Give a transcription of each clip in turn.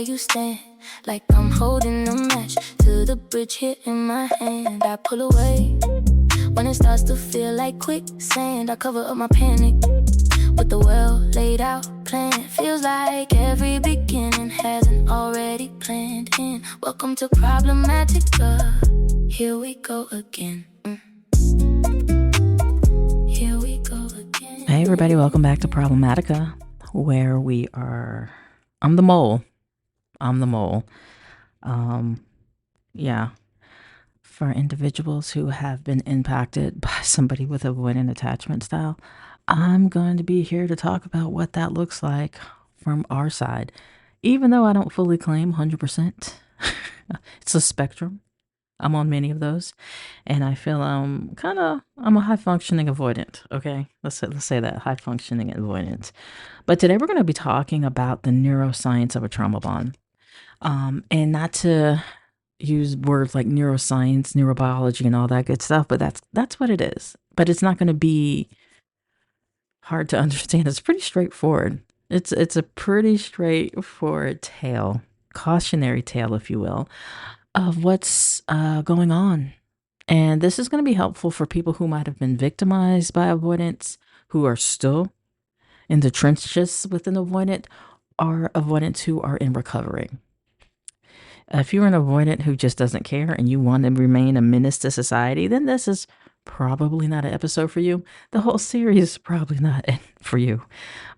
where you stand, like I'm holding a match to the bridge here in my hand. I pull away when it starts to feel like quicksand. I cover up my panic with the well laid out plan. Feels like every beginning has an already planned end. Welcome to Problematica. Here we go again. Here we go again. Hey everybody, welcome back to Problematica, where I'm the mole. Yeah. For individuals who have been impacted by somebody with avoidant attachment style, I'm going to be here to talk about what that looks like from our side. Even though I don't fully claim 100%, it's a spectrum. I'm on many of those, and I feel I'm a high functioning avoidant. Okay, let's say that, high functioning avoidant. But today we're going to be talking about the neuroscience of a trauma bond, and not to use words like neuroscience, neurobiology, and all that good stuff, but that's what it is. But it's not going to be hard to understand. It's pretty straightforward. It's a pretty straightforward tale, cautionary tale, if you will, of what's going on. And this is going to be helpful for people who might have been victimized by avoidance, who are still in the trenches with an avoidant, or avoidants who are in recovery. If you're an avoidant who just doesn't care and you want to remain a menace to society, then this is probably not an episode for you. The whole series is probably not for you.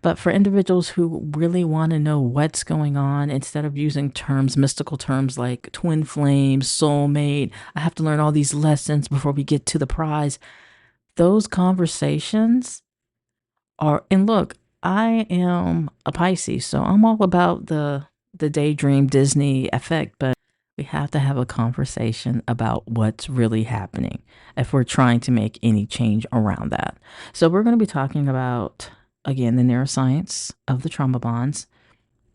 But for individuals who really want to know what's going on, instead of using mystical terms like twin flame, soulmate, I have to learn all these lessons before we get to the prize. Those conversations are, and look, I am a Pisces, so I'm all about the daydream Disney effect, but we have to have a conversation about what's really happening if we're trying to make any change around that. So we're going to be talking about, again, the neuroscience of the trauma bonds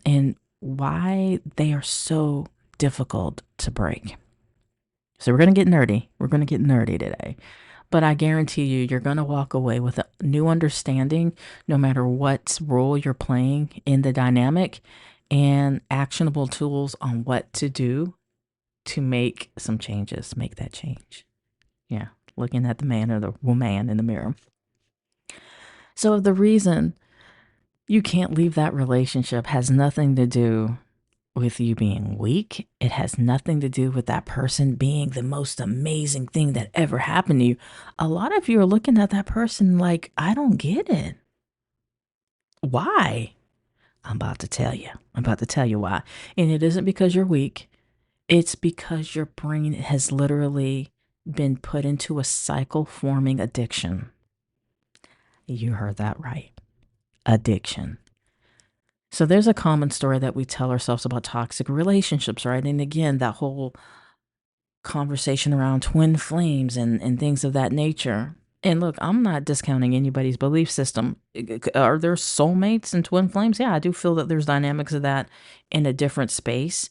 and why they are so difficult to break. So we're going to get nerdy. We're going to get nerdy today. But I guarantee you're going to walk away with a new understanding, no matter what role you're playing in the dynamic, and actionable tools on what to do to make some changes, make that change. Yeah, looking at the man or the woman in the mirror. So the reason you can't leave that relationship has nothing to do with you being weak. It has nothing to do with that person being the most amazing thing that ever happened to you. A lot of you are looking at that person like, I don't get it. Why? I'm about to tell you. Why. And it isn't because you're weak. It's because your brain has literally been put into a cycle-forming addiction. You heard that right. Addiction. So there's a common story that we tell ourselves about toxic relationships, right? And again, that whole conversation around twin flames and things of that nature. And look, I'm not discounting anybody's belief system. Are there soulmates and twin flames? Yeah, I do feel that there's dynamics of that in a different space.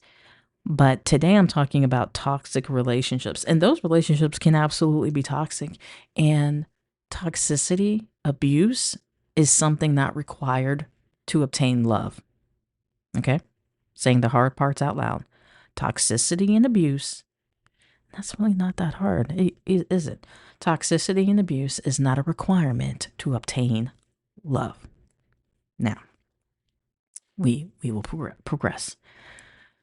But today I'm talking about toxic relationships. And those relationships can absolutely be toxic. And toxicity, abuse, is something not required to obtain love. Okay? Saying the hard parts out loud. Toxicity and abuse, that's really not that hard, is it? Toxicity and abuse is not a requirement to obtain love. Now, we will progress.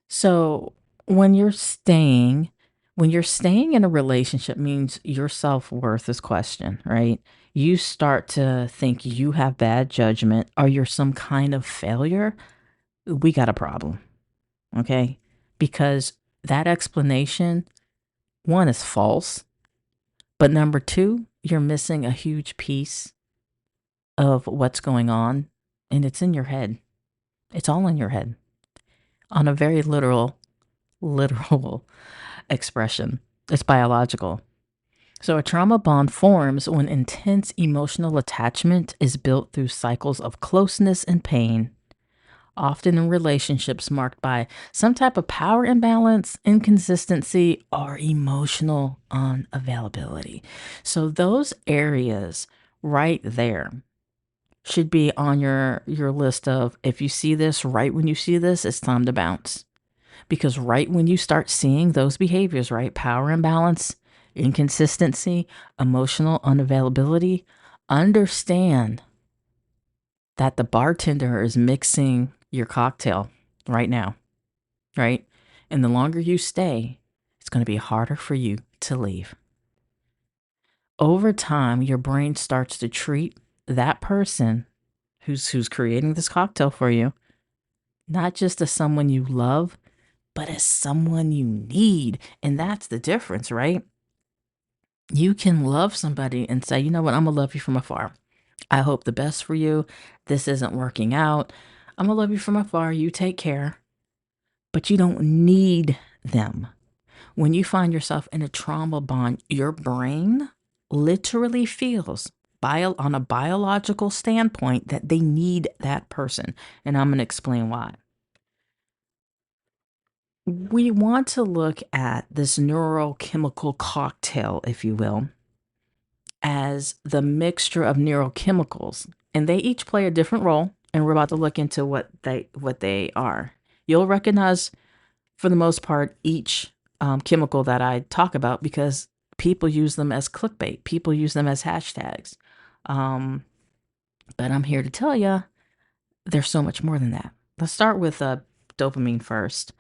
So when you're staying in a relationship, means your self-worth is questioned, right? You start to think you have bad judgment or you're some kind of failure. We got a problem, okay? Because that explanation, one, is false. But number two, you're missing a huge piece of what's going on, and it's in your head. It's all in your head. On a very literal expression. It's biological. So a trauma bond forms when intense emotional attachment is built through cycles of closeness and pain, often in relationships marked by some type of power imbalance, inconsistency, or emotional unavailability. So those areas right there should be on your list of, if you see this, right when you see this, it's time to bounce. Because right when you start seeing those behaviors, right, power imbalance, inconsistency, emotional unavailability, understand that the bartender is mixing your cocktail right now, right? And the longer you stay, it's going to be harder for you to leave. Over time, your brain starts to treat that person who's creating this cocktail for you not just as someone you love, but as someone you need. And that's the difference, right? You can love somebody and say, you know what, I'm going to love you from afar. I hope the best for you. This isn't working out. I'm going to love you from afar. You take care. But you don't need them. When you find yourself in a trauma bond, your brain literally feels on a biological standpoint that they need that person. And I'm going to explain why. We want to look at this neurochemical cocktail, if you will, as the mixture of neurochemicals, and they each play a different role, and we're about to look into what they are. You'll recognize, for the most part, each chemical that I talk about because people use them as clickbait. People use them as hashtags. But I'm here to tell you, there's so much more than that. Let's start with dopamine first.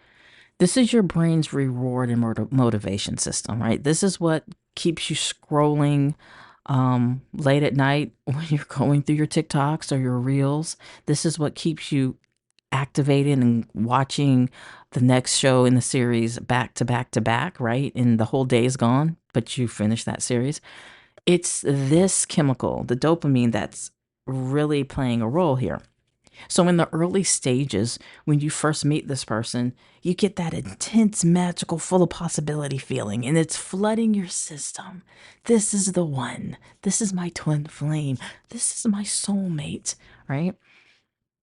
This is your brain's reward and motivation system, right? This is what keeps you scrolling late at night when you're going through your TikToks or your reels. This is what keeps you activated and watching the next show in the series back to back to back, right? And the whole day is gone, but you finish that series. It's this chemical, the dopamine, that's really playing a role here. So in the early stages, when you first meet this person, you get that intense, magical, full of possibility feeling, and it's flooding your system. This is the one. This is my twin flame. This is my soulmate, right?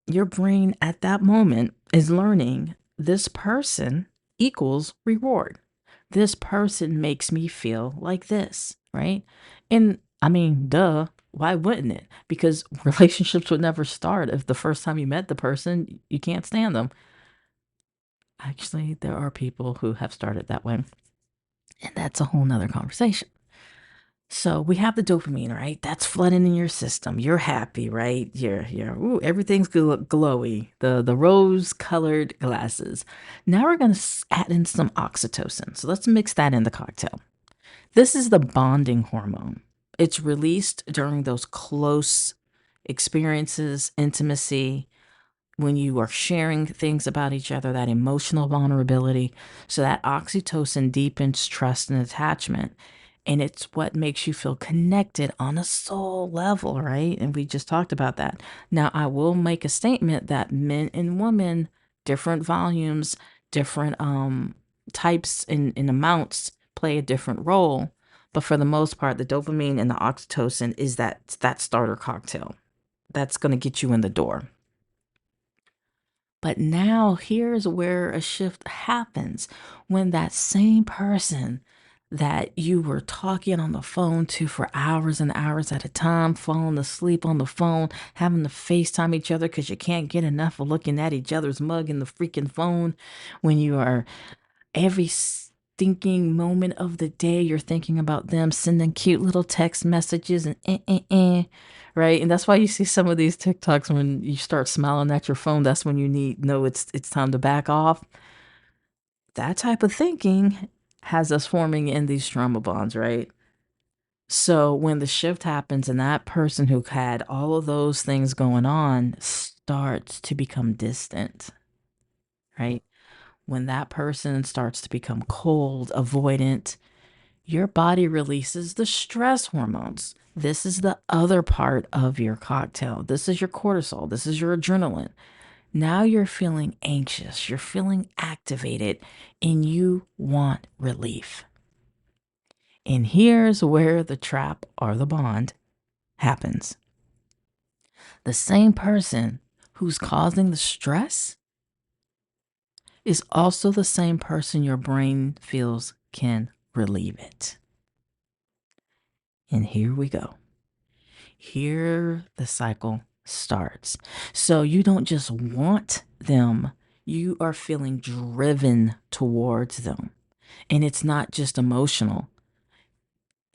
Your brain at that moment is learning this person equals reward. This person makes me feel like this, right? And I mean, duh, why wouldn't it? Because relationships would never start if the first time you met the person, you can't stand them. Actually, there are people who have started that way, and that's a whole nother conversation. So we have the dopamine, right? That's flooding in your system. You're happy, right? Ooh, everything's glowy. The rose-colored glasses. Now we're gonna add in some oxytocin. So let's mix that in the cocktail. This is the bonding hormone. It's released during those close experiences, intimacy, when you are sharing things about each other, that emotional vulnerability. So that oxytocin deepens trust and attachment. And it's what makes you feel connected on a soul level, right? And we just talked about that. Now, I will make a statement that men and women, different volumes, different types and amounts play a different role. But for the most part, the dopamine and the oxytocin is that starter cocktail. That's going to get you in the door. But now here's where a shift happens when that same person that you were talking on the phone to for hours and hours at a time, falling asleep on the phone, having to FaceTime each other because you can't get enough of looking at each other's mug in the freaking phone, when you are every stinking moment of the day, you're thinking about them, sending cute little text messages and right? And that's why you see some of these TikToks when you start smiling at your phone, that's when you know it's time to back off. That type of thinking has us forming in these trauma bonds, right? So when the shift happens and that person who had all of those things going on starts to become distant, right? When that person starts to become cold, avoidant, your body releases the stress hormones. This is the other part of your cocktail. This is your cortisol. This is your adrenaline. Now you're feeling anxious, you're feeling activated, and you want relief. And here's where the trap or the bond happens. The same person who's causing the stress is also the same person your brain feels can relieve it. And here we go. Here the cycle starts. So you don't just want them, you are feeling driven towards them. And it's not just emotional,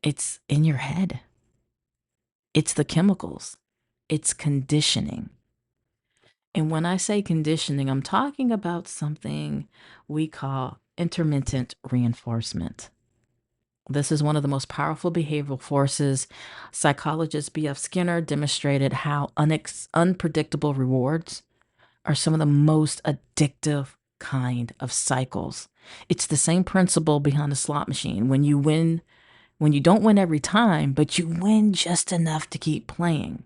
it's in your head, it's the chemicals, it's conditioning. And when I say conditioning, I'm talking about something we call intermittent reinforcement. This is one of the most powerful behavioral forces. Psychologist B.F. Skinner demonstrated how unpredictable rewards are some of the most addictive kind of cycles. It's the same principle behind a slot machine. When you don't win every time, but you win just enough to keep playing.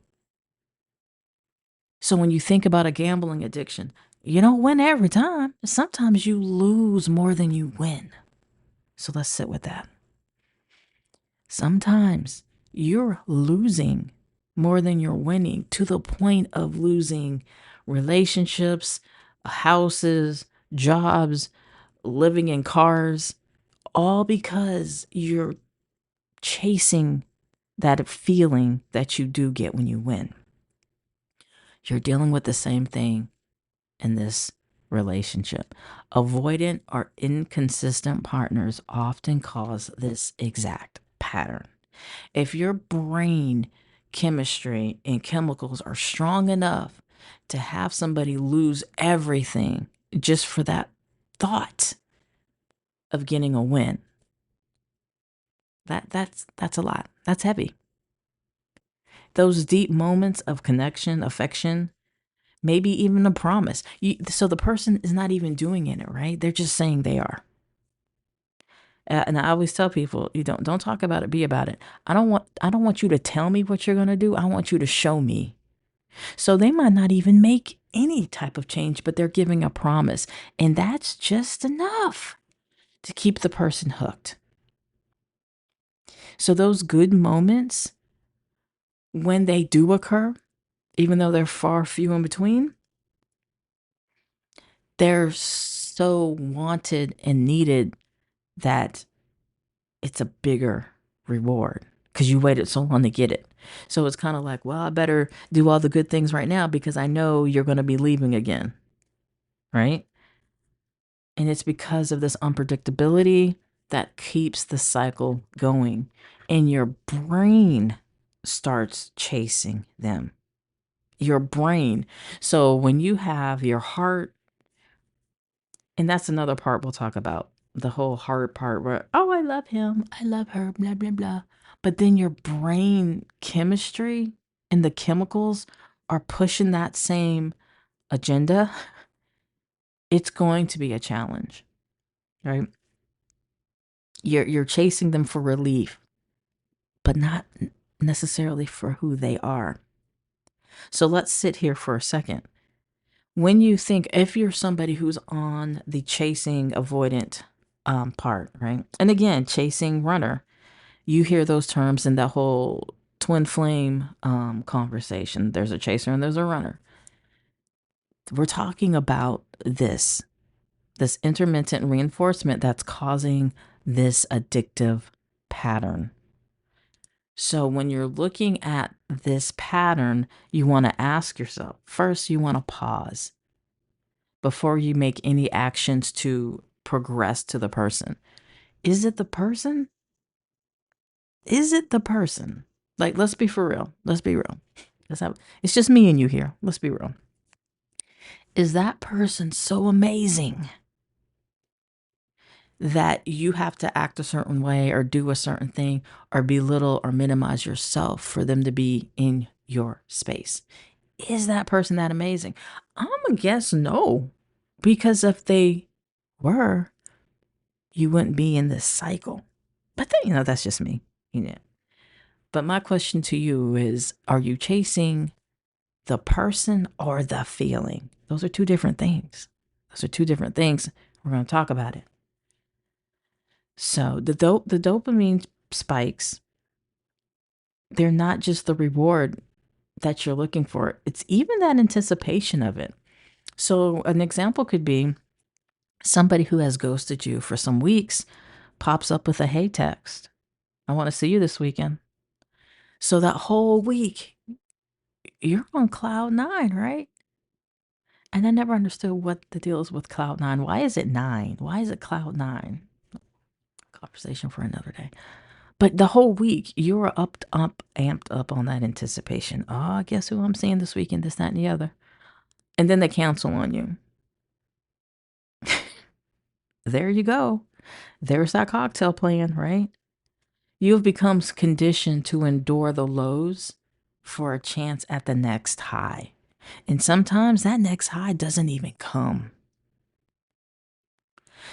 So when you think about a gambling addiction, you don't win every time. Sometimes you lose more than you win. So let's sit with that. Sometimes you're losing more than you're winning, to the point of losing relationships, houses, jobs, living in cars, all because you're chasing that feeling that you do get when you win. You're dealing with the same thing in this relationship. Avoidant or inconsistent partners often cause this exact pattern. If your brain chemistry and chemicals are strong enough to have somebody lose everything just for that thought of getting a win, that's a lot. That's heavy. Those deep moments of connection, affection, maybe even a promise. So the person is not even doing it, right? They're just saying they are. And I always tell people, you don't talk about it, be about it. I don't want you to tell me what you're going to do. I want you to show me. So they might not even make any type of change, but they're giving a promise. And that's just enough to keep the person hooked. So those good moments, when they do occur, even though they're far few in between, they're so wanted and needed that it's a bigger reward because you waited so long to get it. So it's kind of like, well, I better do all the good things right now because I know you're going to be leaving again, right? And it's because of this unpredictability that keeps the cycle going. And your brain starts chasing them. Your brain. So when you have your heart, and that's another part we'll talk about, the whole heart part where, oh, I love him, I love her, blah, blah, blah. But then your brain chemistry and the chemicals are pushing that same agenda. It's going to be a challenge, right? You're chasing them for relief, but not necessarily for who they are. So let's sit here for a second. When you think, if you're somebody who's on the chasing avoidant part, right? And again, chasing runner, you hear those terms in the whole twin flame conversation. There's a chaser and there's a runner. We're talking about this intermittent reinforcement that's causing this addictive pattern. So when you're looking at this pattern, you want to ask yourself, first, you want to pause before you make any actions to progress to the person. Is it the person? Is it the person? Like, let's be for real. Let's be real. It's just me and you here. Let's be real. Is that person so amazing that you have to act a certain way or do a certain thing or belittle or minimize yourself for them to be in your space? Is that person that amazing? I'm going to guess no, because if they were, you wouldn't be in this cycle. But then, that's just me. But my question to you is, are you chasing the person or the feeling? Those are two different things. We're going to talk about it. So the dopamine spikes, they're not just the reward that you're looking for. It's even that anticipation of it. So an example could be somebody who has ghosted you for some weeks pops up with a hey text. I want to see you this weekend. So that whole week, you're on cloud nine, right? And I never understood what the deal is with cloud nine. Why is it nine? Why is it cloud nine? Conversation for another day. But the whole week, you were amped up on that anticipation. Oh, guess who I'm seeing this weekend, this, that, and the other. And then they cancel on you. There you go. There's that cocktail plan, right? You have become conditioned to endure the lows for a chance at the next high. And sometimes that next high doesn't even come.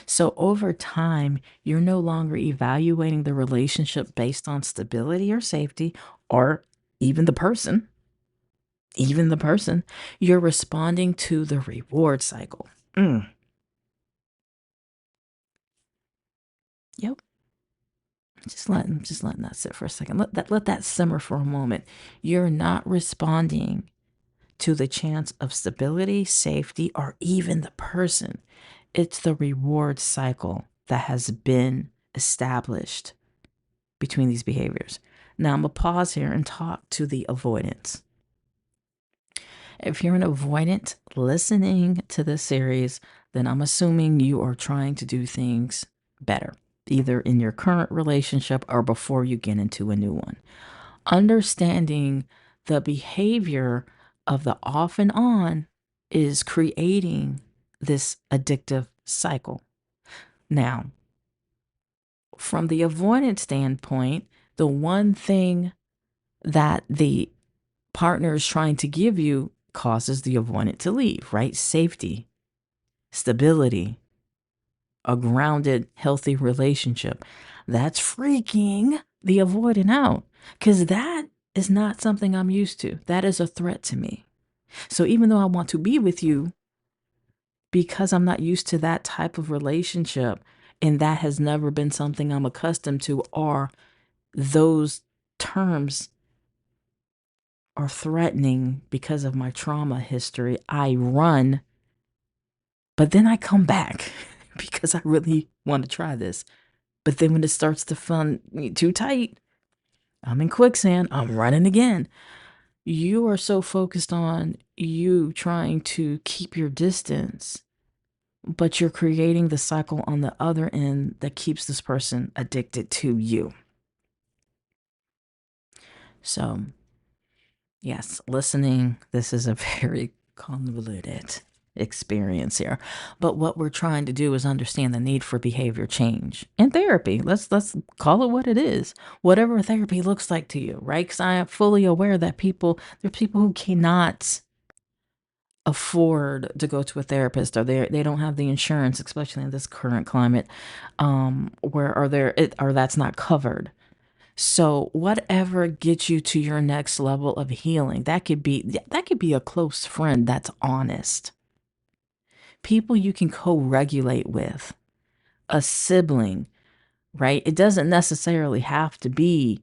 So over time, you're no longer evaluating the relationship based on stability or safety or even the person. Even the person. You're responding to the reward cycle. Yep. Just letting that sit for a second. Let that simmer for a moment. You're not responding to the chance of stability, safety, or even the person. It's the reward cycle that has been established between these behaviors. Now I'm gonna pause here and talk to the avoidance. If you're an avoidant listening to this series, then I'm assuming you are trying to do things better, either in your current relationship or before you get into a new one. Understanding the behavior of the off and on is creating this addictive cycle. Now, from the avoidant standpoint, the one thing that the partner is trying to give you causes the avoidant to leave, right? Safety, stability, a grounded, healthy relationship. That's freaking the avoidant out because that is not something I'm used to. That is a threat to me. So even though I want to be with you, because I'm not used to that type of relationship and that has never been something I'm accustomed to, or those terms are threatening because of my trauma history, I run, but then I come back because I really want to try this. But then when it starts to feel too tight, I'm in quicksand, I'm running again. You are so focused on you trying to keep your distance, but you're creating the cycle on the other end that keeps this person addicted to you. So, yes, listening, this is a very convoluted experience here. But what we're trying to do is understand the need for behavior change in therapy. Let's call it what it is. Whatever therapy looks like to you, right? Because I am fully aware that there are people who cannot afford to go to a therapist, or they don't have the insurance, especially in this current climate, or that's not covered. So whatever gets you to your next level of healing, that could be a close friend that's honest. People you can co-regulate with, a sibling, right? It doesn't necessarily have to be,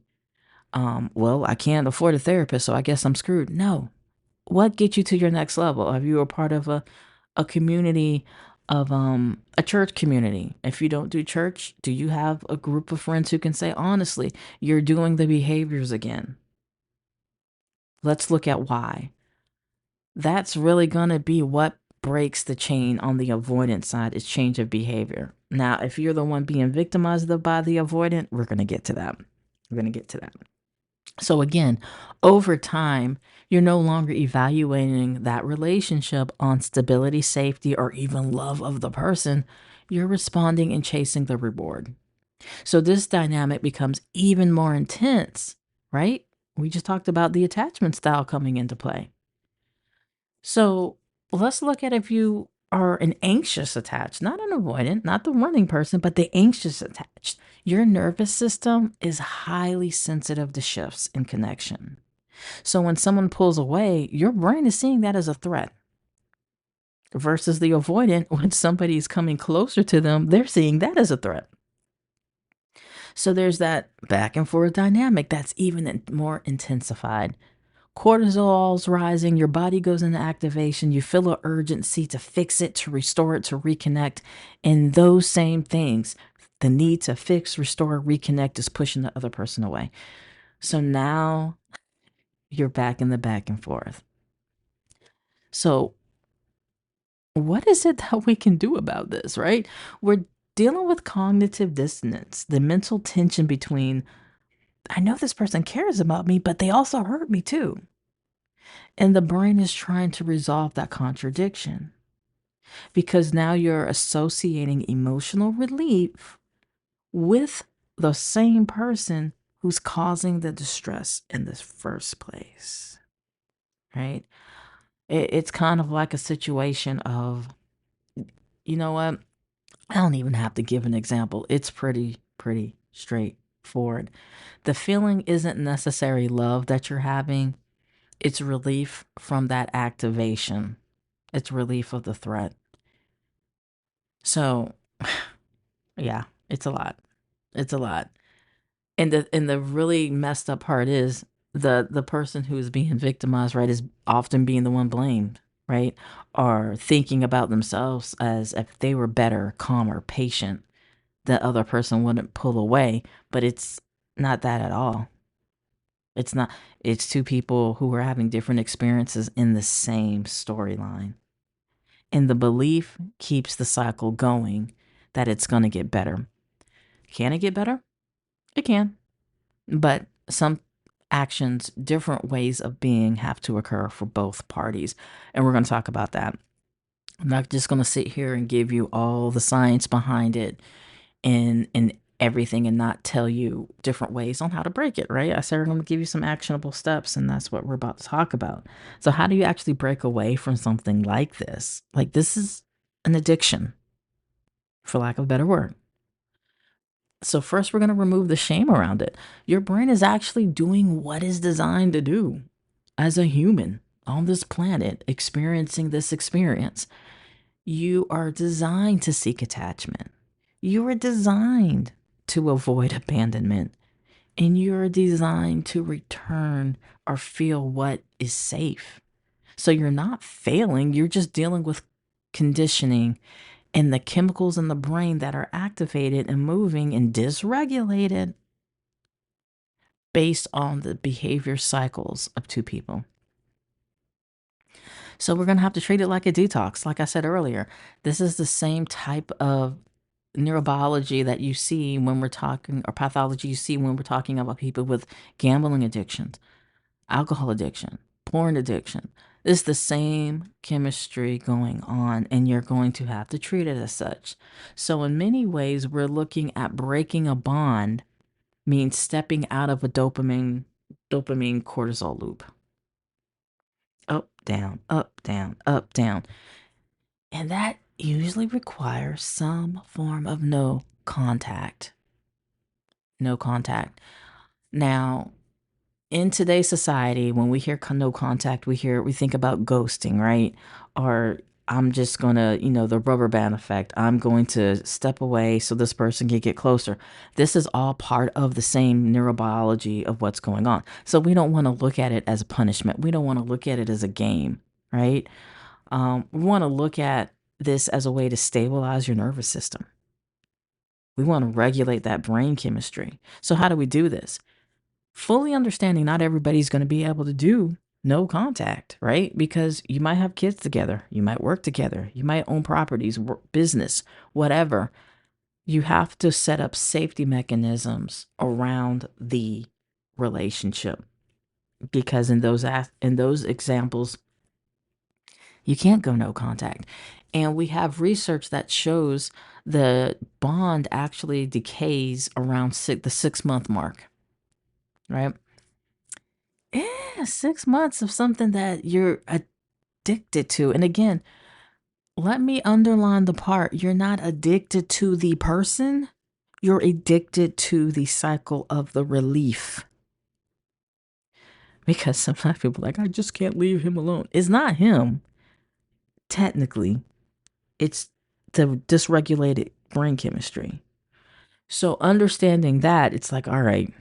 well, I can't afford a therapist, so I guess I'm screwed. No. What gets you to your next level? Are you a part of a community of a church community? If you don't do church, do you have a group of friends who can say, honestly, you're doing the behaviors again? Let's look at why. That's really going to be what breaks the chain on the avoidant side, is change of behavior. Now, if you're the one being victimized by the avoidant, we're going to get to that. We're going to get to that. So again, over time, you're no longer evaluating that relationship on stability, safety, or even love of the person. You're responding and chasing the reward. So this dynamic becomes even more intense, right? We just talked about the attachment style coming into play. So let's look at if you are an anxious attached, not an avoidant, not the running person, but the anxious attached. Your nervous system is highly sensitive to shifts in connection. So when someone pulls away, your brain is seeing that as a threat. Versus the avoidant, when somebody's coming closer to them, they're seeing that as a threat. So there's that back and forth dynamic that's even more intensified. Cortisol's rising, your body goes into activation, you feel an urgency to fix it, to restore it, to reconnect. And those same things, the need to fix, restore, reconnect, is pushing the other person away. So now you're back in the back and forth. So what is it that we can do about this, right? We're dealing with cognitive dissonance, the mental tension between, I know this person cares about me, but they also hurt me too. And the brain is trying to resolve that contradiction because now you're associating emotional relief with the same person who's causing the distress in the first place, right? It's kind of like a situation of, you know what? I don't even have to give an example. It's pretty straightforward. The feeling isn't necessarily love that you're having. It's relief from that activation. It's relief of the threat. So, yeah, it's a lot. It's a lot. And the really messed up part is the person who's being victimized, right, is often being the one blamed, right? Or thinking about themselves as if they were better, calmer, patient, the other person wouldn't pull away, but it's not that at all. It's not. It's two people who are having different experiences in the same storyline. And the belief keeps the cycle going that it's going to get better. Can it get better? It can. But some actions, different ways of being have to occur for both parties. And we're going to talk about that. I'm not just going to sit here and give you all the science behind it and everything and not tell you different ways on how to break it, right? I said we're going to give you some actionable steps, and that's what we're about to talk about. So how do you actually break away from something like this? Like, this is an addiction, for lack of a better word. So first we're going to remove the shame around it. Your brain is actually doing what it's designed to do as a human on this planet, experiencing this experience. You are designed to seek attachment. You are designed to avoid abandonment. And you're designed to return or feel what is safe. So you're not failing, you're just dealing with conditioning and the chemicals in the brain that are activated and moving and dysregulated based on the behavior cycles of two people. So we're going to have to treat it like a detox. Like I said earlier, this is the same type of neurobiology that you see when we're talking, or pathology you see when we're talking about people with gambling addictions, alcohol addiction, porn addiction. It's the same chemistry going on, and you're going to have to treat it as such. So in many ways, we're looking at breaking a bond means stepping out of a dopamine cortisol loop. Up, down, up, down, up, down. And that usually requires some form of no contact. No contact. Now, in today's society, when we hear no contact, we think about ghosting, right? Or I'm just gonna, the rubber band effect. I'm going to step away so this person can get closer. This is all part of the same neurobiology of what's going on. So we don't want to look at it as a punishment. We don't want to look at it as a game, right? We want to look at this as a way to stabilize your nervous system. We want to regulate that brain chemistry. So how do we do this? Fully understanding not everybody's going to be able to do no contact, right? Because you might have kids together, you might work together, you might own properties, business, whatever. You have to set up safety mechanisms around the relationship, because in those examples, you can't go no contact. And we have research that shows the bond actually decays around the 6-month mark, right? Yeah, 6 months of something that you're addicted to. And again, let me underline the part. You're not addicted to the person. You're addicted to the cycle of the relief. Because sometimes people are like, I just can't leave him alone. It's not him. Technically, it's the dysregulated brain chemistry. So understanding that, it's like, all right,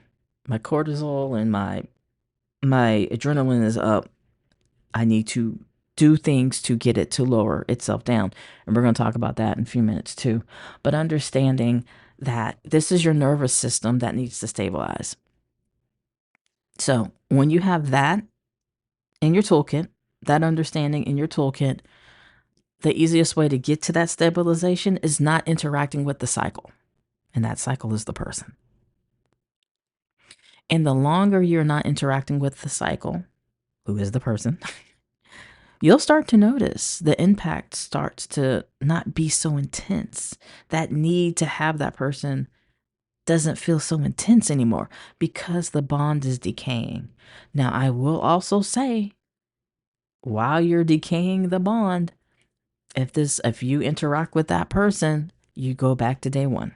my cortisol and my adrenaline is up. I need to do things to get it to lower itself down. And we're going to talk about that in a few minutes too. But understanding that this is your nervous system that needs to stabilize. So when you have that in your toolkit, that understanding in your toolkit, the easiest way to get to that stabilization is not interacting with the cycle. And that cycle is the person. And the longer you're not interacting with the cycle, who is the person, you'll start to notice the impact starts to not be so intense. That need to have that person doesn't feel so intense anymore because the bond is decaying. Now, I will also say, while you're decaying the bond, if you interact with that person, you go back to day one.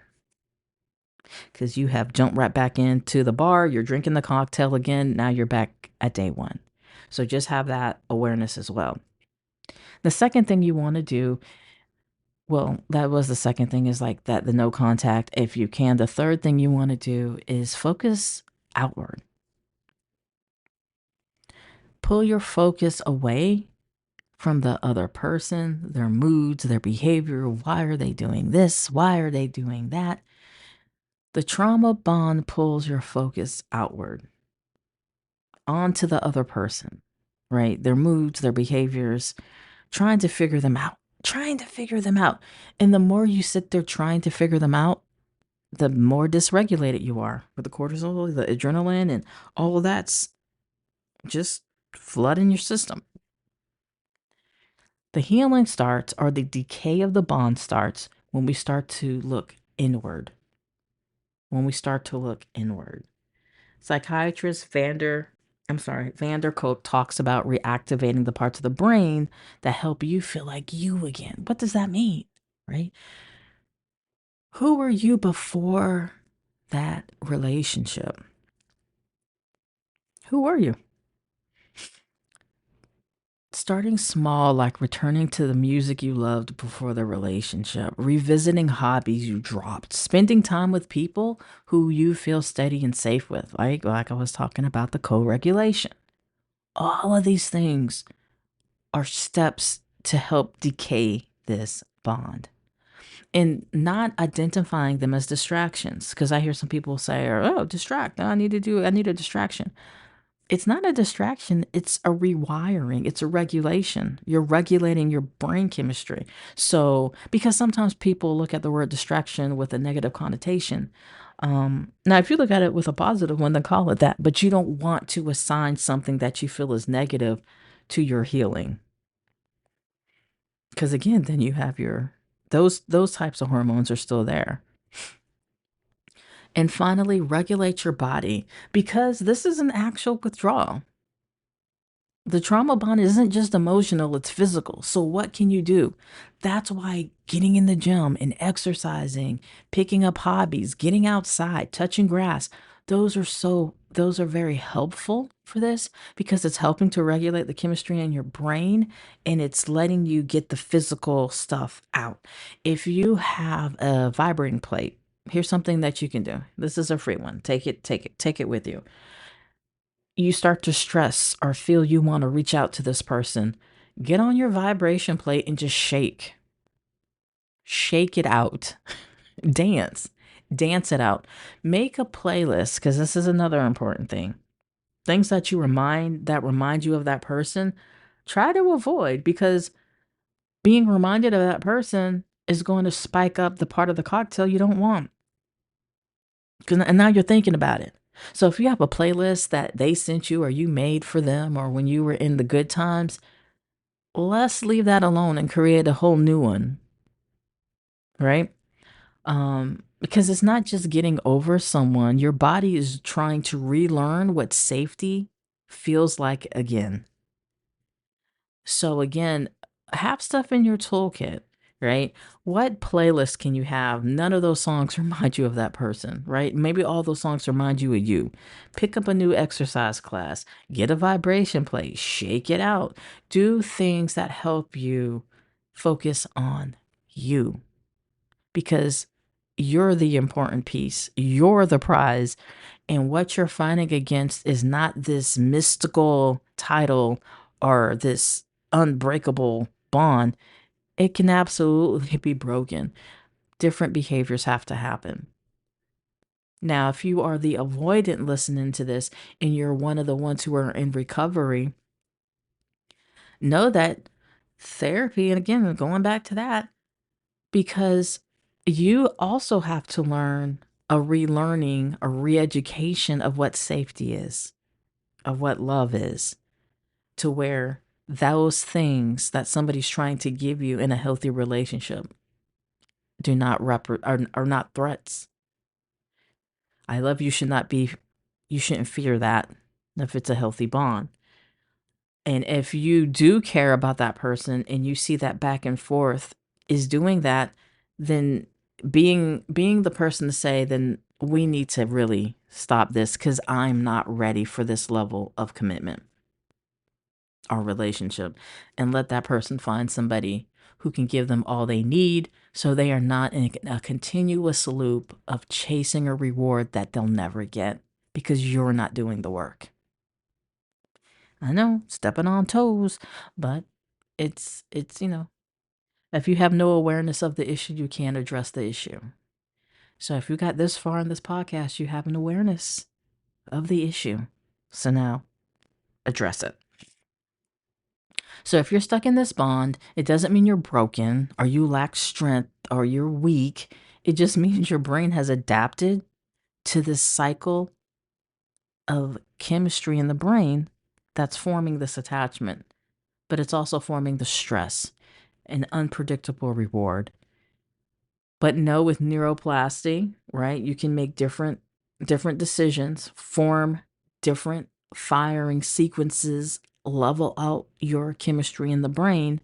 Because you have jumped right back into the bar, you're drinking the cocktail again, now you're back at day one. So just have that awareness as well. The second thing you want to do, well, that was the second thing, is like that, the no contact, if you can. The third thing you want to do is focus outward. Pull your focus away from the other person, their moods, their behavior. Why are they doing this? Why are they doing that? The trauma bond pulls your focus outward onto the other person, right? Their moods, their behaviors, trying to figure them out, trying to figure them out. And the more you sit there trying to figure them out, the more dysregulated you are with the cortisol, the adrenaline, and all of that's just flooding your system. The healing starts, or the decay of the bond starts, when we start to look inward. When we start to look inward. Psychiatrist Vander Kolk talks about reactivating the parts of the brain that help you feel like you again. What does that mean, right? Who were you before that relationship? Who were you? Starting small, like returning to the music you loved before the relationship, revisiting hobbies you dropped, spending time with people who you feel steady and safe with, like I was talking about the co-regulation. All of these things are steps to help decay this bond. And not identifying them as distractions, because I hear some people say, oh, distract. I need a distraction. It's not a distraction, it's a rewiring, it's a regulation. You're regulating your brain chemistry. So, because sometimes people look at the word distraction with a negative connotation. Now, if you look at it with a positive one, then call it that. But you don't want to assign something that you feel is negative to your healing. Because again, then you have those types of hormones are still there. And finally, regulate your body, because this is an actual withdrawal. The trauma bond isn't just emotional, it's physical. So what can you do? That's why getting in the gym and exercising, picking up hobbies, getting outside, touching grass, those are very helpful for this, because it's helping to regulate the chemistry in your brain, and it's letting you get the physical stuff out. If you have a vibrating plate, here's something that you can do. This is a free one. Take it with you. You start to stress or feel you want to reach out to this person, get on your vibration plate and just shake. Shake it out. Dance. Dance it out. Make a playlist, because this is another important thing. Things that remind you of that person, try to avoid, because being reminded of that person is going to spike up the part of the cocktail you don't want. And now you're thinking about it. So if you have a playlist that they sent you or you made for them, or when you were in the good times, let's leave that alone and create a whole new one, right? Because it's not just getting over someone. Your body is trying to relearn what safety feels like again. So again, have stuff in your toolkit, right? What playlist can you have? None of those songs remind you of that person, right? Maybe all those songs remind you of you. Pick up a new exercise class, get a vibration plate, shake it out. Do things that help you focus on you, because you're the important piece. You're the prize. And what you're fighting against is not this mystical title or this unbreakable bond. It can absolutely be broken. Different behaviors have to happen. Now, if you are the avoidant listening to this and you're one of the ones who are in recovery, know that therapy, and again, going back to that, because you also have to learn a relearning, a re-education of what safety is, of what love is, to where those things that somebody's trying to give you in a healthy relationship do not are not threats. I love you should not be, you shouldn't fear that if it's a healthy bond. And if you do care about that person and you see that back and forth is doing that, then being the person to say, then we need to really stop this because I'm not ready for this level of commitment or relationship, and let that person find somebody who can give them all they need so they are not in a continuous loop of chasing a reward that they'll never get because you're not doing the work. I know, stepping on toes, but it's if you have no awareness of the issue, you can't address the issue. So if you got this far in this podcast, you have an awareness of the issue. So now address it. So if you're stuck in this bond, it doesn't mean you're broken or you lack strength or you're weak. It just means your brain has adapted to this cycle of chemistry in the brain that's forming this attachment, but it's also forming the stress, an unpredictable reward. But no, with neuroplasty, right? You can make different decisions, form different firing sequences, level out your chemistry in the brain.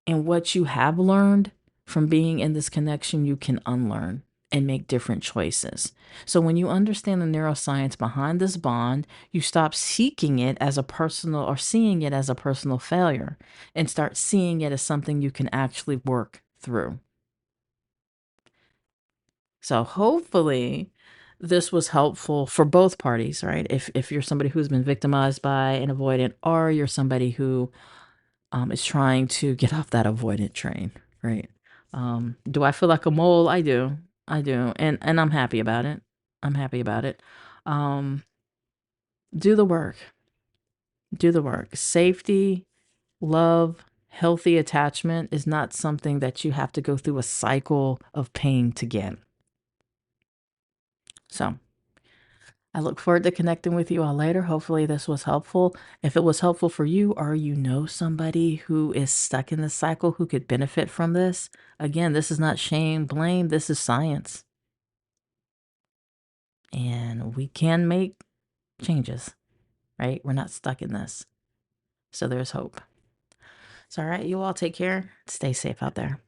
And what you have learned from being in this connection, you can unlearn and make different choices. So when you understand the neuroscience behind this bond, you stop seeking it as a personal or seeing it as a personal failure and start seeing it as something you can actually work through. So hopefully this was helpful for both parties, right? If you're somebody who's been victimized by an avoidant, or you're somebody who is trying to get off that avoidant train, right? Do I feel like a mole? I do. I do. And I'm happy about it. I'm happy about it. Um, do the work. Do the work. Safety, love, healthy attachment is not something that you have to go through a cycle of pain to get. So I look forward to connecting with you all later. Hopefully, this was helpful. If it was helpful for you, or you know somebody who is stuck in this cycle who could benefit from this, again, this is not shame, blame. This is science. And we can make changes, right? We're not stuck in this. So there's hope. So, all right, you all take care. Stay safe out there.